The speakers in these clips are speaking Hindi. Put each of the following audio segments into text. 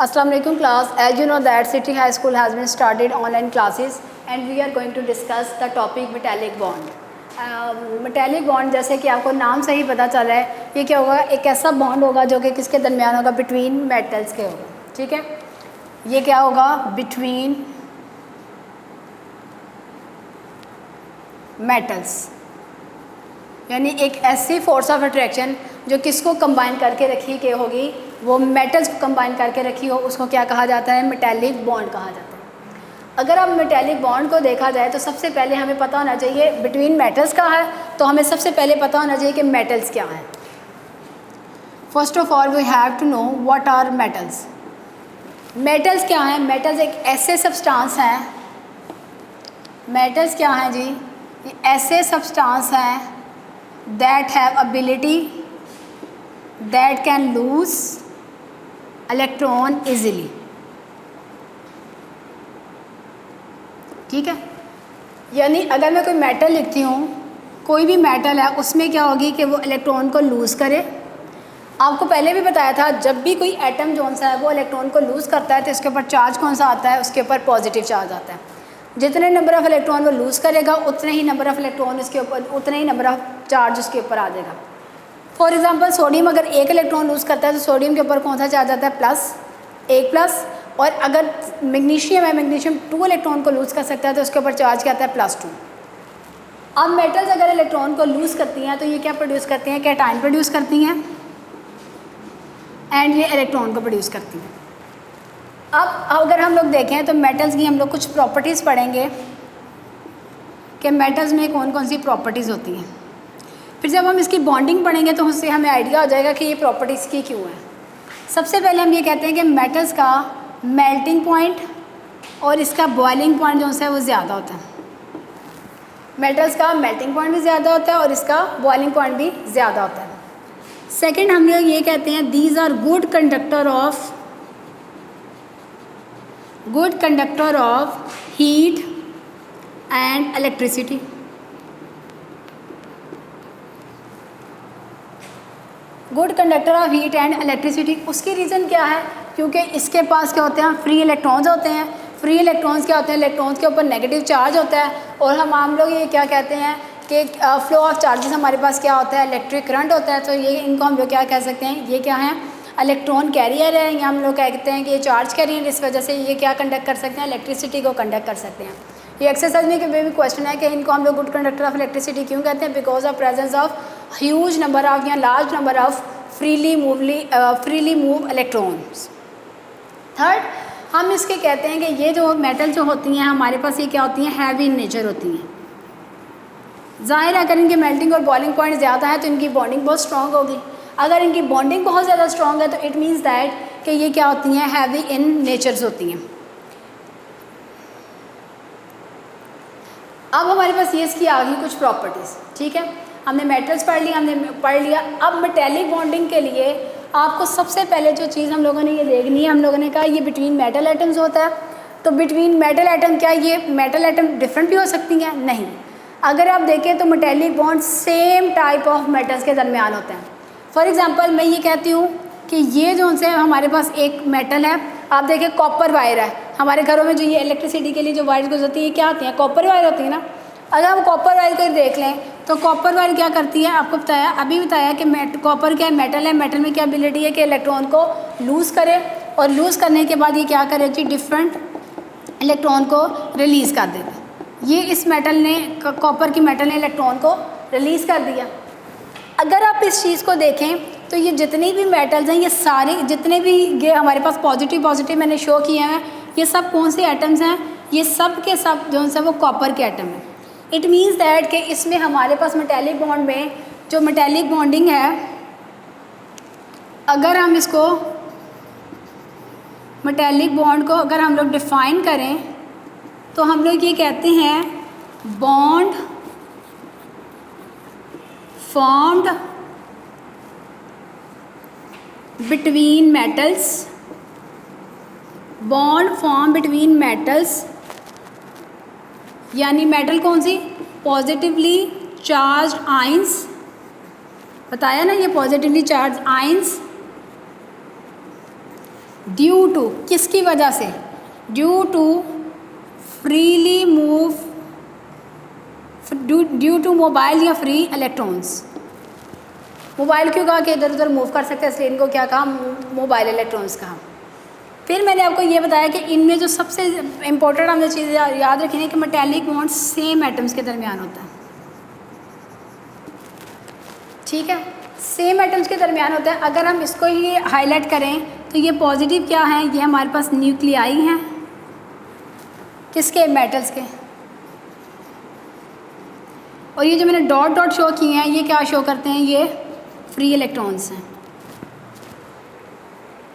Assalamu alaikum class. As you know that City High School has been started online classes and we are going to discuss the topic metallic bond. Metallic bond जैसे कि आपको नाम से ही पता चला है, ये क्या होगा, एक ऐसा बॉन्ड होगा जो कि किसके दरमियान होगा, बिटवीन मेटल्स के होगा. ठीक है, ये क्या होगा, बिटवीन मेटल्स, यानी एक ऐसी फोर्स ऑफ अट्रैक्शन जो किसको कंबाइन करके रखी के होगी, वो मेटल्स को कंबाइन करके रखी हो, उसको क्या कहा जाता है, मेटेलिक बॉन्ड कहा जाता है. अगर अब मेटेलिक बॉन्ड को देखा जाए तो सबसे पहले हमें पता होना चाहिए बिटवीन मेटल्स का है, तो हमें सबसे पहले पता होना चाहिए कि मेटल्स क्या है. First of all we have to know what are metals. Metals क्या हैं, मेटल्स एक ऐसे सब्सटेंस हैं, मेटल्स क्या हैं जी, ये ऐसे सब्सटेंस हैं that have ability that can lose electron easily. ठीक है, यानी अगर मैं कोई मेटल लिखती हूँ, कोई भी मेटल है, उसमें क्या होगी कि वो इलेक्ट्रॉन को लूज़ करे. आपको पहले भी बताया था, जब भी कोई एटम जो सा है वो इलेक्ट्रॉन को लूज़ करता है तो इसके ऊपर चार्ज कौन सा आता है, उसके ऊपर पॉजिटिव चार्ज आता है. जितने नंबर ऑफ़ इलेक्ट्रॉन वो लूज़ करेगा उतने ही नंबर ऑफ़ इलेक्ट्रॉन उसके ऊपर, उतने ही नंबर ऑफ़ चार्ज उसके ऊपर आ जाएगा. फॉर एग्जांपल सोडियम अगर एक इलेक्ट्रॉन लूज़ करता है तो सोडियम के ऊपर कौन सा चार्ज आता है, प्लस, एक प्लस. और अगर मैग्नीशियम है, मैग्नीशियम 2 इलेक्ट्रॉन को लूज़ कर सकता है तो उसके ऊपर चार्ज क्या आता है, +2. अब मेटल्स अगर इलेक्ट्रॉन को लूज़ करती हैं तो ये क्या प्रोड्यूस करती हैं, कैटायन प्रोड्यूस करती हैं एंड ये इलेक्ट्रॉन को प्रोड्यूस करती हैं. अब अगर हम लोग देखें तो मेटल्स की हम लोग कुछ प्रॉपर्टीज़ पढ़ेंगे कि मेटल्स में कौन कौन सी प्रॉपर्टीज़ होती हैं. फिर जब हम इसकी बॉन्डिंग पढ़ेंगे तो उससे हमें आइडिया हो जाएगा कि ये प्रॉपर्टीज़ की क्यों है. सबसे पहले हम ये कहते हैं कि मेटल्स का मेल्टिंग पॉइंट और इसका बॉइलिंग पॉइंट जो है वो ज़्यादा होता है. मेटल्स का मेल्टिंग पॉइंट भी ज़्यादा होता है और इसका बॉइलिंग पॉइंट भी ज़्यादा होता है. सेकंड हम लोग ये कहते हैं these are good conductor of heat and electricity. Good conductor of heat and electricity, उसकी रीज़न क्या है, क्योंकि इसके पास क्या होते हैं, फ्री इलेक्ट्रॉन्स होते हैं. फ्री इलेक्ट्रॉन्स क्या होते हैं, इलेक्ट्रॉन्स के ऊपर नेगेटिव चार्ज होता है. और हम लोग ये क्या कहते हैं कि फ्लो ऑफ चार्जेस हमारे पास क्या होता है, इलेक्ट्रिक करंट होता है. तो ये इनको हम लोग क्या कह सकते हैं, ये क्या है, इलेक्ट्रॉन कैरियर है. या हम लोग कहते हैं कि ये चार्ज कैरियर, इस वजह से ये क्या कंडक्ट कर सकते हैं, इलेक्ट्रिसिटी को कंडक्ट कर सकते हैं. ये एक्सरसाइज में भी क्वेश्चन है कि इनको हम लोग गुड कंडक्टर ऑफ इलेक्ट्रिसिटी क्यों कहते हैं, because of presence of huge number of या large number of freely move electrons. Third हम इसके कहते हैं कि ये जो मेटल जो होती हैं हमारे पास, ये क्या होती हैं, हैवी इन नेचर होती हैं. ज़ाहिर है अगर इनके मेल्टिंग और बॉइलिंग पॉइंट ज़्यादा है तो इनकी बॉन्डिंग बहुत स्ट्रॉन्ग होगी. अगर इनकी बॉन्डिंग बहुत ज़्यादा स्ट्रॉन्ग है तो इट मीन्स दैट कि ये क्या होती हैं, हैवी इन नेचर्स होती हैं. अब हमारे पास ये इसकी आ गई कुछ प्रॉपर्टीज़. ठीक है, हमने मेटल्स पढ़ लिया. अब मेटेलिक बॉन्डिंग के लिए आपको सबसे पहले जो चीज़ हम लोगों ने ये देखनी है, हम लोगों ने कहा ये बिटवीन मेटल एटम्स होता है. तो बिटवीन मेटल एटम, क्या ये मेटल एटम डिफरेंट भी हो सकती हैं, नहीं. अगर आप देखें तो metallic bond same type of metals के दरमियान होते हैं. फॉर एग्जांपल मैं ये कहती हूँ कि ये जो उनसे हमारे पास एक मेटल है, आप देखें कॉपर वायर है. हमारे घरों में जो ये इलेक्ट्रिसिटी के लिए जो वायर गुजरती है, ये क्या होती हैं, कॉपर वायर होती है ना. अगर हम कॉपर वायर को देख लें तो कॉपर वायर क्या करती है, आपको अभी बताया कि कॉपर क्या मेटल है, मेटल में क्या एबिलिटी है कि इलेक्ट्रॉन को लूज़ करे और लूज़ करने के बाद ये क्या करे जी, डिफरेंट इलेक्ट्रॉन को रिलीज़ कर देगा. ये इस मेटल ने, कॉपर की मेटल ने इलेक्ट्रॉन को रिलीज़ कर दिया. अगर आप इस चीज़ को देखें तो ये जितनी भी मेटल्स हैं, ये सारे जितने भी ये हमारे पास पॉजिटिव मैंने शो किए हैं, ये सब कौन से एटम्स हैं, ये सब के सब जो है वो कॉपर के एटम हैं. इट मीन्स दैट कि इसमें हमारे पास मेटेलिक बॉन्ड में जो मेटेलिक बॉन्डिंग है, अगर हम इसको मेटेलिक बॉन्ड को अगर हम लोग डिफ़ाइन करें तो हम लोग ये कहते हैं bond formed between metals. Bond form between metals, यानी मेटल कौन सी, पॉजिटिवली चार्ज आइंस. बताया ना, ये positively charge ions due to, किसकी वजह से? Due to freely move, due to mobile या फ्री इलेक्ट्रॉन्स। मोबाइल क्यों कहा कि इधर उधर मूव कर सकते हैं, इसलिए इनको क्या कहा? मोबाइल इलेक्ट्रॉन्स कहा। फिर मैंने आपको ये बताया कि इनमें जो सबसे इम्पोर्टेंट हमें चीज़ याद रखनी है कि मेटेलिक बॉन्ड सेम एटम्स के दरमियान होता है। ठीक है, सेम एटम्स के दरमियान होता है। अगर हम इसको ही हाईलाइट करें तो ये पॉजिटिव क्या है? ये हमारे पास न्यूक्लियाई हैं, किसके? मेटल्स के। और ये जो मैंने डॉट डॉट शो किए हैं, ये क्या शो करते हैं? ये फ्री इलेक्ट्रॉन्स हैं।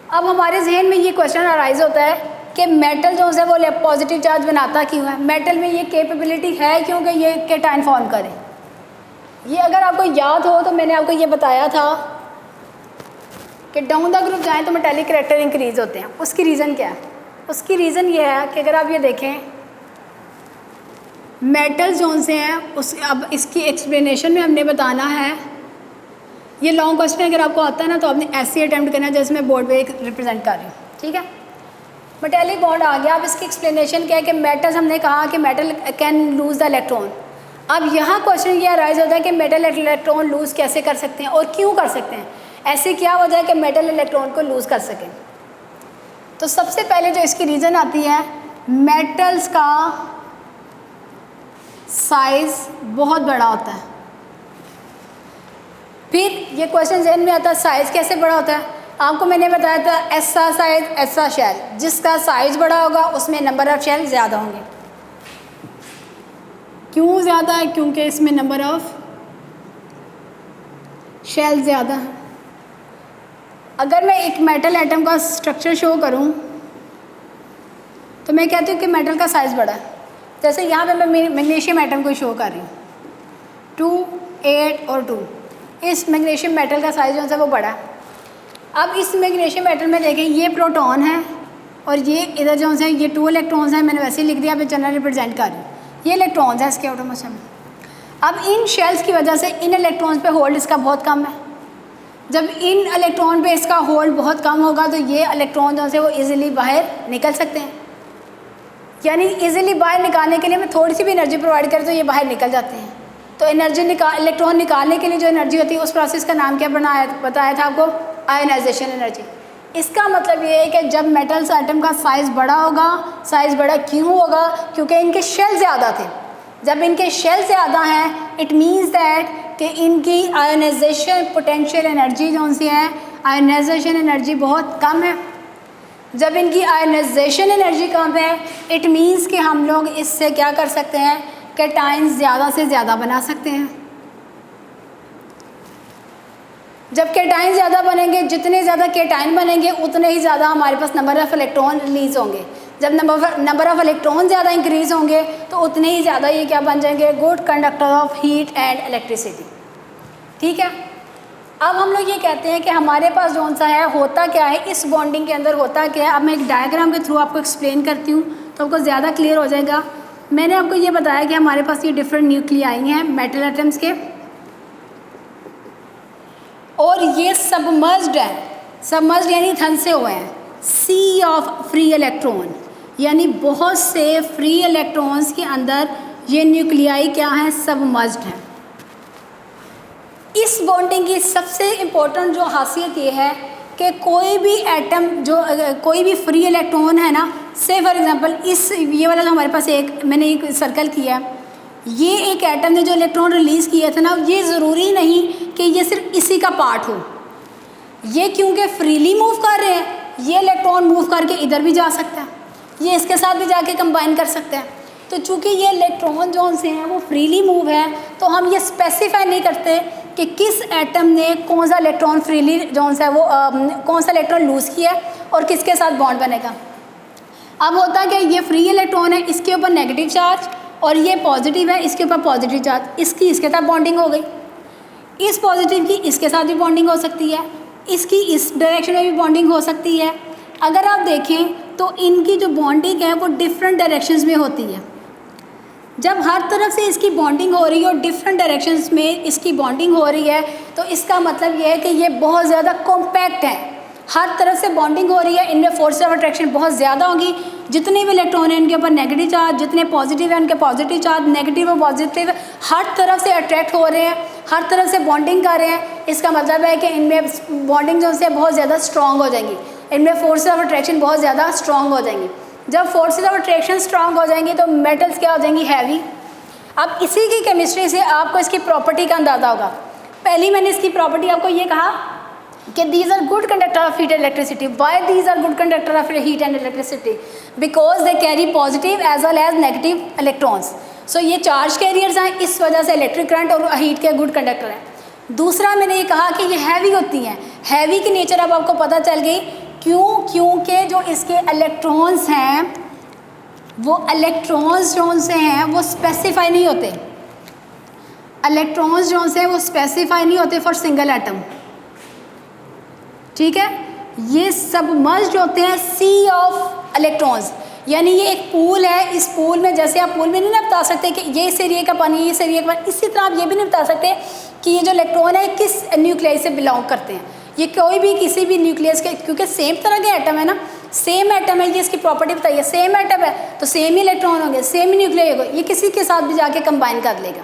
अब हमारे जहन में ये क्वेश्चन अराइज होता है कि मेटल जो है वो पॉजिटिव चार्ज बनाता क्यों है? मेटल में ये कैपेबिलिटी है क्योंकि ये कैटायन फॉर्म करे। ये अगर आपको याद हो तो मैंने आपको ये बताया था कि डाउन द ग्रुप जाएं तो मेटेलिक करैक्टर इंक्रीज होते हैं। उसकी रीज़न क्या है? उसकी रीज़न ये है कि अगर आप ये देखें मेटल जोन से हैं उस, अब इसकी एक्सप्लेनेशन में हमने बताना है। ये लॉन्ग क्वेश्चन अगर आपको आता है ना तो आपने ऐसे अटैम्प्ट करना है जैसे मैं बोर्ड पे रिप्रेजेंट कर रही हूँ। ठीक है, मेटेलिक बॉन्ड आ गया। अब इसकी एक्सप्लेनेशन क्या है कि मेटल्स, हमने कहा कि metal can lose the electron. अब यहाँ क्वेश्चन ये अराइज होता है कि मेटल इलेक्ट्रॉन लूज़ कैसे कर सकते हैं और क्यों कर सकते हैं? ऐसी क्या वजह है कि मेटल इलेक्ट्रॉन को लूज़ कर सकें? तो सबसे पहले जो इसकी रीज़न आती है, मेटल्स का साइज़ बहुत बड़ा होता है। फिर ये क्वेश्चन जहन में आता है साइज़ कैसे बड़ा होता है? आपको मैंने बताया था ऐसा साइज़ ऐसा शेल, जिसका साइज़ बड़ा होगा उसमें नंबर ऑफ़ शेल ज़्यादा होंगे। क्यों ज़्यादा है? क्योंकि इसमें नंबर ऑफ़ शेल ज़्यादा है। अगर मैं एक मेटल एटम का स्ट्रक्चर शो करूं तो मैं कहती हूँ कि मेटल का साइज़ बड़ा है। जैसे यहाँ पे मैं मैग्नीशियम एटम को शो कर रही हूँ, 2, 8 और 2। इस मैग्नीशियम मेटल का साइज़ जो है वो बड़ा है। अब इस मैग्नीशियम एटम में देखें, ये प्रोटॉन है और ये इधर जो है ये 2 इलेक्ट्रॉन्स हैं। मैंने वैसे ही लिख दिया, मैं जनरल रिप्रेजेंट कर रही हूँ। ये इलेक्ट्रॉन्स हैं इसके एटम में। अब इन शेल्स की वजह से इन इलेक्ट्रॉन्स पे होल्ड इसका बहुत कम है। जब इन इलेक्ट्रॉन पे इसका होल्ड बहुत कम होगा तो ये इलेक्ट्रॉन जो है वो इजीली बाहर निकल सकते हैं। यानी इजीली बाहर निकालने के लिए मैं थोड़ी सी भी एनर्जी प्रोवाइड करें तो ये बाहर निकल जाते हैं। तो एनर्जी इलेक्ट्रॉन निकालने के लिए जो एनर्जी होती है उस प्रोसेस का नाम क्या बताया था आपको? Ionization energy. इसका मतलब ये है कि जब मेटल्स आइटम का साइज़ बड़ा होगा, साइज़ बड़ा क्यों होगा? क्योंकि इनके शेल ज़्यादा थे। जब इनके शेल ज़्यादा हैं इट मीन्स दैट कि इनकी आयोनाइजेशन पोटेंशियल एनर्जी जो सी है, आयोनाइजेशन एनर्जी बहुत कम है। जब इनकी आयोनाइजेशन एनर्जी कम है इट मीन्स कि हम लोग इससे क्या कर सकते हैं? कैटायन ज़्यादा से ज़्यादा बना सकते हैं। जब कैटायन ज़्यादा बनेंगे, जितने ज़्यादा कैटायन बनेंगे उतने ही ज़्यादा हमारे पास नंबर ऑफ़ इलेक्ट्रॉन रिलीज़ होंगे। जब नंबर ऑफ़ इलेक्ट्रॉन ज़्यादा इंक्रीज़ होंगे तो उतने ही ज़्यादा ये क्या बन जाएंगे? Good conductor of heat and electricity. ठीक है, अब हम लोग ये कहते हैं कि हमारे पास जौन सा है होता क्या है, इस बॉन्डिंग के अंदर होता क्या है। अब मैं एक डायग्राम के थ्रू आपको एक्सप्लेन करती हूँ तो आपको ज़्यादा क्लियर हो जाएगा। मैंने आपको ये बताया कि हमारे पास ये डिफरेंट न्यूक्लियाई हैं मेटल एटम्स के, और ये सबमर्ज्ड है। सबमर्ज्ड यानी धंसे हुए हैं। सी ऑफ फ्री इलेक्ट्रॉन, यानी बहुत से फ्री इलेक्ट्रॉन्स के अंदर ये न्यूक्लियाई क्या हैं? सबमर्ज्ड हैं। इस बॉन्डिंग की सबसे इम्पोर्टेंट जो खासियत ये है कि कोई भी एटम जो कोई भी फ्री इलेक्ट्रॉन है ना, से फॉर एग्जांपल इस ये वाला जो हमारे पास एक मैंने एक सर्कल किया है, ये एक एटम ने जो इलेक्ट्रॉन रिलीज़ किया था ना, ये ज़रूरी नहीं कि ये सिर्फ इसी का पार्ट हो। ये क्योंकि फ्रीली मूव कर रहे हैं, ये इलेक्ट्रॉन मूव करके इधर भी जा सकता है, ये इसके साथ भी जाके कंबाइन कर सकते हैं। तो चूँकि ये इलेक्ट्रॉन जो से हैं वो फ्रीली मूव है तो हम ये स्पेसिफाई नहीं करते कि किस एटम ने कौन सा इलेक्ट्रॉन फ्रीली जो है वो कौन सा इलेक्ट्रॉन लूज़ किया है और किसके साथ बॉन्ड बनेगा। अब होता है कि ये फ्री इलेक्ट्रॉन है, इसके ऊपर नेगेटिव चार्ज, और ये पॉजिटिव है, इसके ऊपर पॉजिटिव चार्ज। इसकी इसके साथ बॉन्डिंग हो गई, इस पॉजिटिव की इसके साथ भी बॉन्डिंग हो सकती है, इसकी इस डायरेक्शन में भी बॉन्डिंग हो सकती है। अगर आप देखें तो इनकी जो बॉन्डिंग है वो डिफरेंट डायरेक्शंस में होती है। जब हर तरफ से इसकी बॉन्डिंग हो रही है और डिफरेंट डायरेक्शंस में इसकी बॉन्डिंग हो रही है तो इसका मतलब ये है कि ये बहुत ज़्यादा कॉम्पैक्ट है। हर तरफ से बॉन्डिंग हो रही है, इनमें फोर्स ऑफ अट्रैक्शन बहुत ज़्यादा होगी। जितने भी इलेक्ट्रॉन हैं इनके ऊपर नेगेटिव चार्ज, जितने पॉजिटिव हैं उनके पॉजिटिव चार्ज, नेगेटिव और पॉजिटिव हर तरफ से अट्रैक्ट हो रहे हैं, हर तरफ से बॉन्डिंग कर रहे हैं। इसका मतलब है कि इनमें बॉन्डिंग जो है बहुत ज़्यादा स्ट्रॉन्ग हो जाएंगी, इनमें फोर्स ऑफ अट्रैक्शन बहुत ज़्यादा स्ट्रॉन्ग हो जाएंगी। जब फोर्सेज ऑफ अट्रैक्शन स्ट्रॉन्ग हो जाएंगी तो मेटल्स क्या हो जाएंगी, हैवी। अब इसी की केमिस्ट्री से आपको इसकी प्रॉपर्टी का अंदाज़ा होगा। पहली मैंने इसकी प्रॉपर्टी आपको ये कहा कि these are good conductor of heat and electricity. Why these are good conductor of heat and electricity? Because they carry positive as well as negative electrons. So ये चार्ज कैरियर्स हैं, इस वजह से इलेक्ट्रिक करंट और हीट के गुड कंडक्टर हैं। दूसरा मैंने ये कहा कि ये हैवी होती हैं। हैवी की नेचर अब आपको पता चल गई, क्यों? क्योंकि जो इसके इलेक्ट्रॉन्स हैं वो इलेक्ट्रॉन्स जो से हैं वो स्पेसिफाई नहीं होते। इलेक्ट्रॉन्स जो से वो स्पेसिफाई नहीं होते फॉर सिंगल एटम, ठीक है। ये सबमर्ज्ड होते हैं सी ऑफ इलेक्ट्रॉन्स, यानी ये एक पूल है। इस पूल में, जैसे आप पूल में नहीं ना बता सकते कि ये इस एरिया का पानी, ये इस एरिया का पानी, इसी तरह आप ये भी नहीं बता सकते कि ये जो इलेक्ट्रॉन है किस न्यूक्लियस से बिलोंग करते हैं। ये कोई भी किसी भी न्यूक्लियस के, क्योंकि सेम तरह के एटम है ना, सेम एटम है, ये इसकी प्रॉपर्टी बताइए, सेम एटम है तो सेम ही इलेक्ट्रॉन होंगे, सेम ही न्यूक्लियस होगा, ये किसी के साथ भी जाके कंबाइन कर लेगा।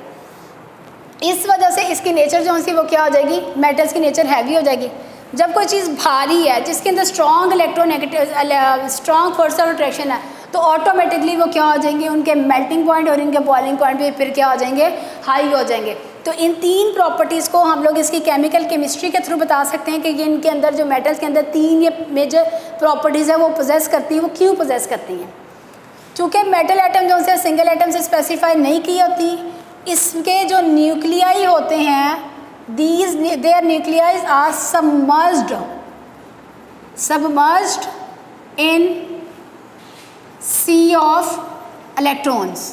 इस वजह से इसकी नेचर जो है वो क्या हो जाएगी, मेटल्स की नेचर हैवी हो जाएगी। जब कोई चीज़ भारी है जिसके अंदर strong electronegative strong force of attraction है तो ऑटोमेटिकली वो क्या हो जाएंगे, उनके मेल्टिंग पॉइंट और इनके बॉइलिंग पॉइंट भी फिर क्या हो जाएंगे, हाई हो जाएंगे। तो इन तीन प्रॉपर्टीज़ को हम लोग इसकी केमिकल केमिस्ट्री के थ्रू बता सकते हैं कि ये इनके अंदर जो मेटल्स के अंदर तीन ये मेजर प्रॉपर्टीज़ है वो पोजेस करती हैं। वो क्यों पोजेस करती हैं? चूँकि मेटल एटम जो से सिंगल एटम से स्पेसिफाई नहीं की होती, इसके जो न्यूक्लियाई होते हैं their nuclei are submerged in sea of electrons,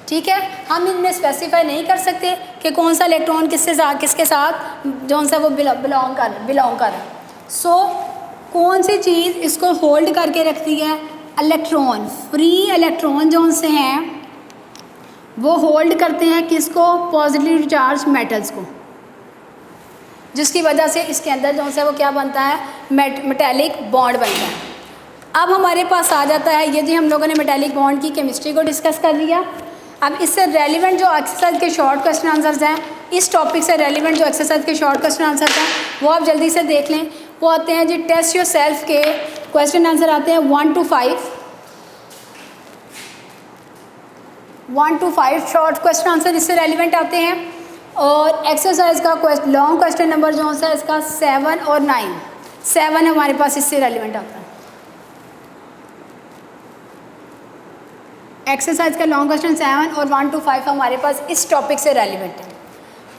ठीक है। हम इनमें स्पेसिफाई नहीं कर सकते कि कौन सा इलेक्ट्रॉन किसके साथ जो सा वो बिलोंग कर। सो कौन सी चीज़ इसको होल्ड करके रखती है, इलेक्ट्रॉन। फ्री इलेक्ट्रॉन जो से हैं वो होल्ड करते हैं किसको, पॉजिटिव चार्ज मेटल्स को, जिसकी वजह से इसके अंदर जो है वो क्या बनता है, मेटेलिक बॉन्ड बनता है। अब हमारे पास आ जाता है ये जी, हम लोगों ने मेटेलिक बॉन्ड की केमिस्ट्री को डिस्कस कर लिया। अब इससे रेलिवेंट जो एक्सरसाइज के शॉर्ट क्वेश्चन आंसर्स हैं, इस टॉपिक से रेलिवेंट जो एक्सरसाइज के शॉर्ट क्वेश्चन आंसर्स हैं वो आप जल्दी से देख लें। वो आते हैं जी टेस्ट योर सेल्फ के क्वेश्चन आंसर आते हैं 1 to 5 शॉर्ट क्वेश्चन आंसर इससे रेलिवेंट आते हैं। और एक्सरसाइज का लॉन्ग क्वेश्चन नंबर जो है इसका 7 और 9, 7 हमारे पास इससे रेलिवेंट आता है। एक्सरसाइज का लॉन्ग क्वेश्चन 7 और 1 to 5 हमारे पास इस टॉपिक से रेलिवेंट है।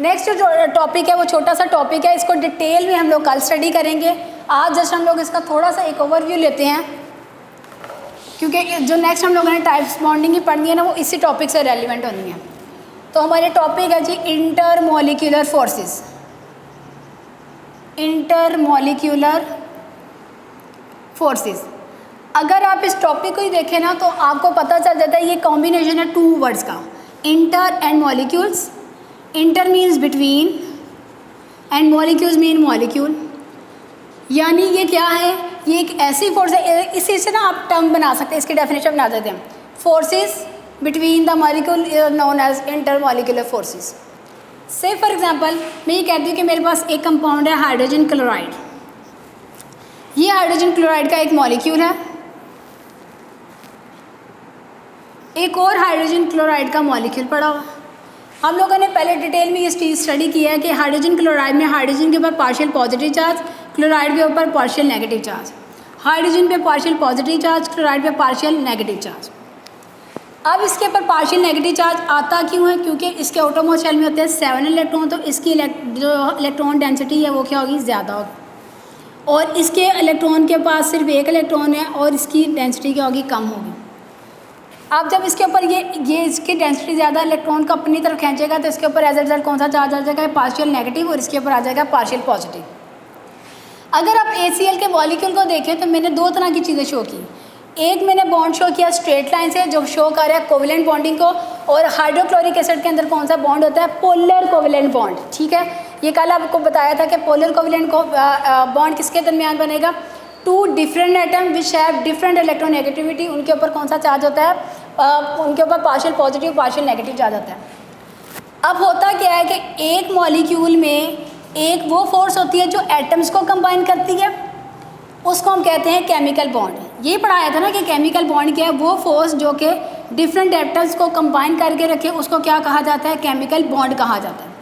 नेक्स्ट जो टॉपिक है वो छोटा सा टॉपिक है, इसको डिटेल में हम लोग कल स्टडी करेंगे। आज जस्ट हम लोग इसका थोड़ा सा एक ओवरव्यू लेते हैं, क्योंकि जो नेक्स्ट हम लोगों ने टाइप्स बॉन्डिंग ही पढ़नी है ना वो इसी टॉपिक से रेलिवेंट होनी है। तो हमारे टॉपिक है जी इंटरमॉलिक्यूलर फोर्सेस। इंटरमॉलिक्यूलर फोर्सेस, अगर आप इस टॉपिक को ही देखें ना तो आपको पता चल जाता है ये कॉम्बिनेशन है 2 वर्ड्स का, inter and molecules. Inter means between and molecules mean molecule, यानी ये क्या है, ये एक ऐसी फोर्स है, इसी से ना आप टर्म बना सकते हैं, इसकी डेफिनेशन बना देते हैं। Forces between the molecule known as inter molecular forces. Say for example मैं ये कहती हूँ कि मेरे पास एक कंपाउंड है हाइड्रोजन क्लोराइड। ये हाइड्रोजन क्लोराइड का एक मॉलिक्यूल है, एक और हाइड्रोजन क्लोराइड का मॉलिक्यूल पड़ा हुआ। हम लोगों ने पहले डिटेल में ये चीज़ स्टडी किया है कि हाइड्रोजन क्लोराइड में हाइड्रोजन के ऊपर पार्शियल पॉजिटिव चार्ज, क्लोराइड के ऊपर पार्शियल नेगेटिव चार्ज। हाइड्रोजन पे पार्शियल पॉजिटिव चार्ज, क्लोराइड पे पार्शियल नेगेटिव चार्ज। अब इसके ऊपर पार्शियल नेगेटिव चार्ज आता क्यों है, क्योंकि इसके ऑटोमोस्ट शेल में होते हैं 7 इलेक्ट्रॉन, तो इसकी जो इलेक्ट्रॉन डेंसिटी है वो क्या होगी, ज़्यादा होगी। और इसके इलेक्ट्रॉन के पास सिर्फ एक इलेक्ट्रॉन है और इसकी डेंसिटी क्या होगी, कम होगी। अब जब इसके ऊपर ये इसकी डेंसिटी ज़्यादा इलेक्ट्रॉन को अपनी तरफ खींचेगा तो इसके ऊपर एज अ रिजल्ट कौन सा चार्ज आ जाएगा, पार्शियल नेगेटिव, और इसके ऊपर आ जाएगा पार्शियल पॉजिटिव। अगर आप ACl के मॉलिक्यूल को देखें तो मैंने 2 तरह की चीज़ें शो की। एक मैंने बॉन्ड शो किया स्ट्रेट लाइन से जो शो कर रहा है कोवेलेंट बॉन्डिंग को, और हाइड्रोक्लोरिक एसिड के अंदर कौन सा बॉन्ड होता है, पोलर कोवेलेंट बॉन्ड, ठीक है। ये कल आपको बताया था कि पोलर कोवेलेंट को बॉन्ड किसके दरमियान बनेगा, two different atom which have different electronegativity, उनके ऊपर कौन सा चार्ज होता है, उनके ऊपर partial positive partial negative charge होता है। अब होता क्या है कि एक मॉलिक्यूल में एक वो फोर्स होती है जो एटम्स को कंबाइन करती है, उसको हम कहते हैं केमिकल बॉन्ड। ये पढ़ाया था ना कि केमिकल बॉन्ड क्या है, वो फोर्स जो कि डिफरेंट एटम्स को कंबाइन करके रखे, उसको क्या कहा जाता है, केमिकल बॉन्ड कहा जाता है।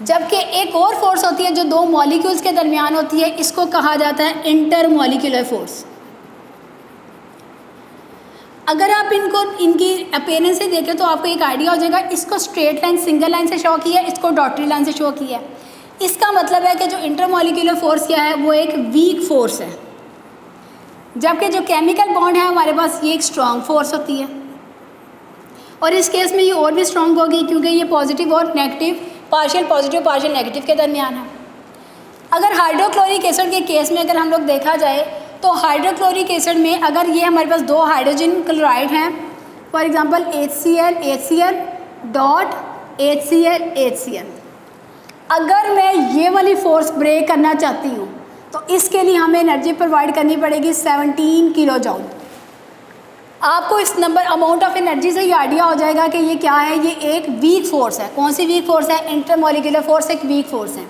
जबकि एक और फोर्स होती है जो दो मॉलिक्यूल्स के दरमियान होती है, इसको कहा जाता है इंटर मॉलिक्यूलर फोर्स। अगर आप इनकी अपीयरेंस से देखें तो आपको एक आइडिया हो जाएगा, इसको स्ट्रेट लाइन सिंगल लाइन से शो किया है, इसको डॉटेड लाइन से शो किया है। इसका मतलब है कि जो इंटरमॉलिक्यूलर फोर्स क्या है वो एक वीक फोर्स है, जबकि जो केमिकल बॉन्ड है हमारे पास ये एक स्ट्रॉन्ग फोर्स होती है। और इस केस में ये और भी स्ट्रॉन्ग होगी क्योंकि ये पॉजिटिव और negative, partial positive partial negative के दरमियान है। अगर हाइड्रोक्लोरिक एसिड के केस में अगर हम लोग देखा जाए तो हाइड्रोक्लोरिक एसिड में अगर ये हमारे पास दो हाइड्रोजन क्लोराइड हैं, for example HCl dot HCl, अगर मैं ये वाली फोर्स ब्रेक करना चाहती हूँ तो इसके लिए हमें एनर्जी प्रोवाइड करनी पड़ेगी 17 किलो जूल। आपको इस नंबर अमाउंट ऑफ एनर्जी से ये आइडिया हो जाएगा कि ये क्या है, ये एक वीक फोर्स है। कौन सी वीक फोर्स है, इंटरमॉलिक्यूलर फोर्स एक वीक फोर्स है।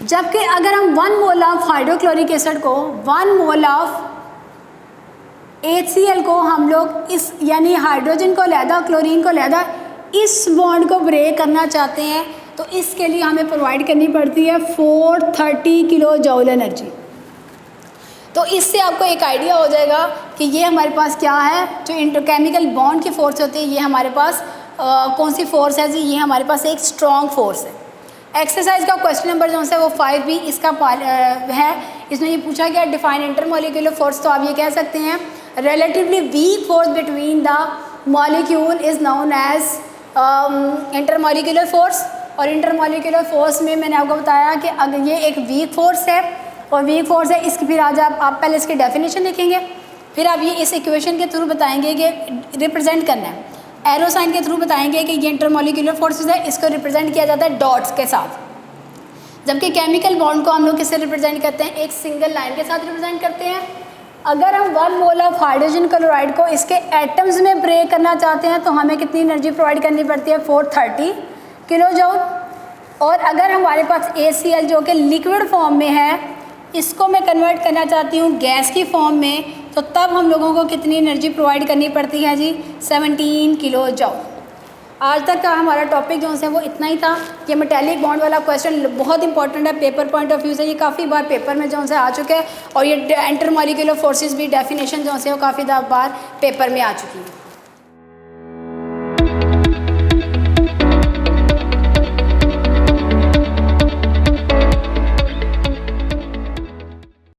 जबकि अगर हम 1 मोल ऑफ हाइड्रोक्लोरिक एसिड को 1 मोल ऑफ HCl को हम लोग इस यानी हाइड्रोजन को लहदा क्लोरीन को लहदा इस बॉन्ड को ब्रेक करना चाहते हैं तो इसके लिए हमें प्रोवाइड करनी पड़ती है 430 किलो जूल एनर्जी। तो इससे आपको एक आइडिया हो जाएगा कि ये हमारे पास क्या है, जो इंटरकेमिकल बॉन्ड की फोर्स होती है ये हमारे पास कौन सी फोर्स है जी, ये हमारे पास एक स्ट्रॉन्ग फोर्स है। एक्सरसाइज का क्वेश्चन नंबर जो है वो 5B इसका है, इसमें ये पूछा गया डिफाइन इंटरमॉलिक्यूलर फोर्स। तो आप ये कह सकते हैं relatively weak force between the molecule is known as intermolecular force. और इंटरमॉलिक्यूलर फोर्स में मैंने आपको बताया कि अगर ये एक वीक फोर्स है और वीक फोर्स है इसकी फिर आज आप पहले इसकी डेफिनेशन लिखेंगे, फिर आप ये इस इक्वेशन के थ्रू बताएंगे कि रिप्रेजेंट करना है, एरो साइन के थ्रू बताएंगे कि ये इंटरमॉलिक्यूलर फोर्सेस है, इसको रिप्रेजेंट किया जाता है डॉट्स के साथ। जबकि केमिकल बॉन्ड को हम लोग किससे रिप्रेजेंट करते हैं, एक सिंगल लाइन के साथ रिप्रेजेंट करते हैं। अगर हम 1 मोल ऑफ हाइड्रोजन क्लोराइड को इसके एटम्स में ब्रेक करना चाहते हैं तो हमें कितनी एनर्जी प्रोवाइड करनी पड़ती है, 430 किलो जूल। और अगर हमारे पास HCl जो कि लिक्विड फॉर्म में है, इसको मैं कन्वर्ट करना चाहती हूँ गैस की फॉर्म में, तो तब हम लोगों को कितनी एनर्जी प्रोवाइड करनी पड़ती है जी, 17 किलो जूल। आज तक का हमारा टॉपिक जो है वो इतना ही था। ये मेटेलिक बॉन्ड वाला क्वेश्चन बहुत इंपॉर्टेंट है पेपर पॉइंट ऑफ व्यू से, ये काफ़ी बार पेपर में जो है आ चुके हैं और ये इंटरमॉलिक्यूलर फोर्सेस भी डेफिनेशन जो है वो काफ़ी बार पेपर में आ चुकी है।